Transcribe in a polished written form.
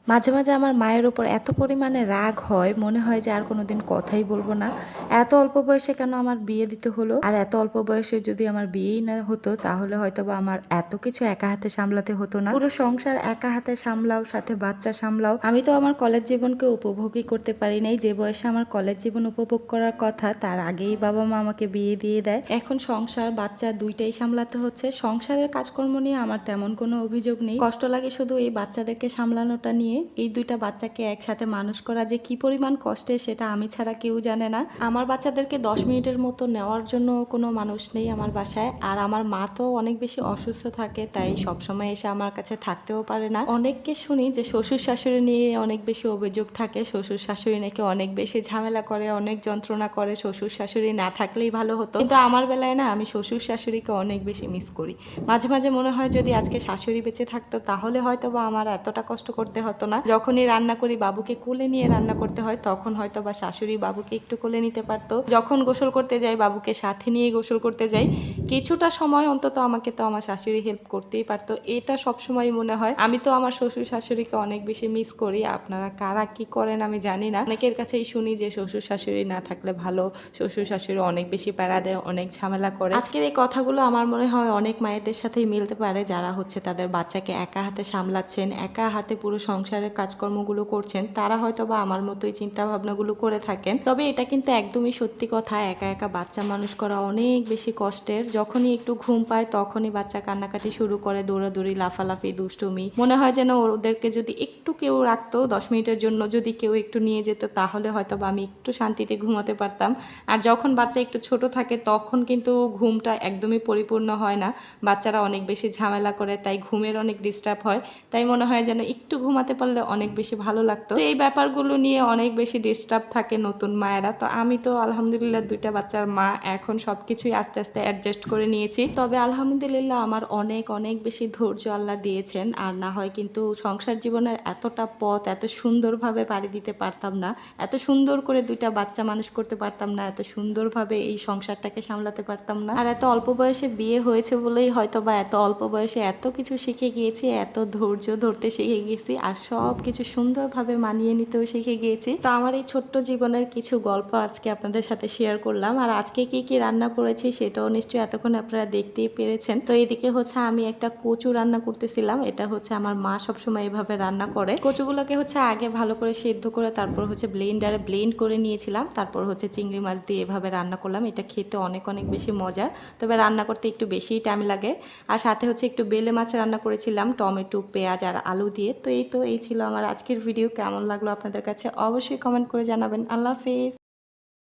মাঝে, মাঝে আমার মায়ের উপর এত পরিমাণে রাগ হয়, মনে হয় যে আর কোনোদিন কথাই বলব না। এত অল্প বয়সে কেন আমার বিয়ে দিতে হলো? আর এত অল্প বয়সে যদি আমার বিয়েই না হতো তাহলে হয়তোবা আমার এত কিছু একা হাতে সামলাতে হতো না। পুরো সংসার একা হাতে সামলাও, সাথে বাচ্চা সামলাও। আমি তো আমার কলেজ জীবনকে উপভোগই করতে পারি নাই। যে বয়সে আমার কলেজ জীবন উপভোগ করার কথা তার আগেই বাবা-মা আমাকে বিয়ে দিয়ে দেয়। এখন সংসার, বাচ্চা ২ টাই সামলাতে হচ্ছে। সংসারের কাজকর্ম নিয়ে আমার তেমন কোনো অভিযোগ নেই। কষ্ট লাগে শুধু এই বাচ্চাদেরকে সামলানোটা নিয়ে। এই ২টা বাচ্চাকে একসাথে মানুষ করা যে কি পরিমাণ কষ্টের সেটা আমি ছাড়া কেউ জানে না। আমার বাচ্চাদেরকে ১০ মিনিটের মতো নেওয়ার জন্য কোনো মানুষ নেই আমার বাসায়। আর আমার মা তো অনেক বেশি অসুস্থ থাকে, তাই সবসময় এসে আমার কাছে থাকতেও পারে না। অনেককে শুনি যে শ্বশুর শাশুড়ি নিয়ে অনেক বেশি অভিযোগ থাকে, শ্বশুর শাশুড়ি নাকি অনেক বেশি ঝামেলা করে, অনেক যন্ত্রণা করে, শ্বশুর শাশুড়ি না থাকলেই ভালো হতো। কিন্তু আমার বেলায় না, আমি শ্বশুর শাশুড়িকে অনেক বেশি মিস করি। মাঝে মাঝে মনে হয় যদি আজকে শাশুড়ি বেঁচে থাকতো তাহলে হয়তো বা আমার এতটা কষ্ট করতে হতো না। যখনই রান্না করি বাবুকে কোলে নিয়ে রান্না করতে হয়, তখন হয়তো বা শাশুড়ি বাবুকে একটু কোলে নিতে পারতো। যখন গোসল করতে যাই বাবুকে সাথে নিয়ে গোসল করতে যাই, কিছুটা সময় অন্তত আমাকে তো আমার শাশুড়ি হেল্প করতেই পারতো। এটা সবসময় মনে হয়। আমি তো আমার শ্বশুর শাশুড়িকে অনেক বেশি মিস করি। আপনারা কারা কি করেন আমি জানি না। অনেকের কাছেই শুনি যে শ্বশুর শাশুড়ি না থাকলে ভালো, শ্বশুর শাশুড়ি অনেক বেশি প্যারা দেয়, অনেক ঝামেলা করে। আজকের এই কথাগুলো আমার মনে হয় অনেক মায়েদের সাথেই মিলতে পারে, যারা হচ্ছে তাদের বাচ্চাকে একা হাতে সামলাচ্ছেন, একা হাতে পুরো সংসারের কাজকর্মগুলো করছেন। তারা হয়তো বা আমার মতোই চিন্তা ভাবনাগুলো করে থাকেন। তবে এটা কিন্তু একদমই সত্যি কথা, একা একা বাচ্চা মানুষ করা অনেক বেশি কষ্টের। যখনই একটু ঘুম পায় তখনই বাচ্চা কান্নাকাটি শুরু করে, দৌড়াদৌড়ি, লাফালাফি, দুষ্টুমি। মনে হয় যেন ওদেরকে যদি একটু কেউ রাখতো, 10 মিনিটের জন্য যদি কেউ একটু নিয়ে যেত তাহলে হয়তো বা আমি একটু শান্তিতে ঘুমাতে পারতাম। আর যখন বাচ্চা একটু ছোট থাকে তখন কিন্তু ঘুমটা একদমই পরিপূর্ণ হয় না। বাচ্চারা অনেক বেশি ঝামেলা করে, তাই ঘুমের অনেক ডিস্টার্ব হয়। তাই মনে হয় যেন একটু ঘুমাতে পারলে অনেক বেশি ভালো লাগতো। তো এই ব্যাপারগুলো নিয়ে অনেক বেশি ডিস্টার্ব থাকে নতুন মায়েরা। তো আমি তো আলহামদুলিল্লাহ 2টা বাচ্চার মা, এখন সবকিছুই আস্তে আস্তে অ্যাডজাস্ট করে নিয়েছি। তবে আলহামদুলিল্লাহ আমার অনেক অনেক বেশি ধৈর্য আল্লাহ দিয়েছেন। আর না হয় কিন্তু সংসার জীবনের এতটা পথ এত সুন্দরভাবে পাড়ি দিতে পারতাম না, এত সুন্দর করে 2টা বাচ্চা মানুষ করতে পারতাম না, এত সুন্দরভাবে এই সংসারটাকে সামলাতে পারতাম না। আর এত অল্প বয়সে বিয়ে হয়েছে বলেই হয়তো বা এত অল্প বয়সে এত কিছু শিখে গিয়েছি, এত ধৈর্য ধরতে শিখে গেছি, আর সব কিছু সুন্দরভাবে মানিয়ে নিতেও শিখে গিয়েছি। তো আমার এই ছোট্ট জীবনের কিছু গল্প আজকে আপনাদের সাথে শেয়ার করলাম। আর আজকে কি কি রান্না করেছি সেটাও নিশ্চয়ই এতক্ষণ আপনারা দেখতেই পেরেছেন। তো এদিকে হচ্ছে আমি একটা কচু রান্না করতেছিলাম। এটা হচ্ছে আমার মা সবসময় এভাবে রান্না করে। কচুগুলোকে হচ্ছে আগে ভালো করে সেদ্ধ করে তারপর হচ্ছে ব্লেন্ডারে ব্লেন্ড করে নিয়েছিলাম, তারপর হচ্ছে চিংড়ি মাছ দিয়ে এভাবে রান্না করলাম। এটা খেতে অনেক অনেক বেশি মজা, তবে রান্না করতে একটু বেশিই টাইম লাগে। আর সাথে হচ্ছে একটু বেলে মাছ রান্না করেছিলাম টমেটো, পেঁয়াজ আর আলু দিয়ে। তো এই ছিল আমার আজকের ভিডিও। কেমন লাগলো আপনাদের কাছে অবশ্যই কমেন্ট করে জানাবেন। আল্লাহ হাফেজ।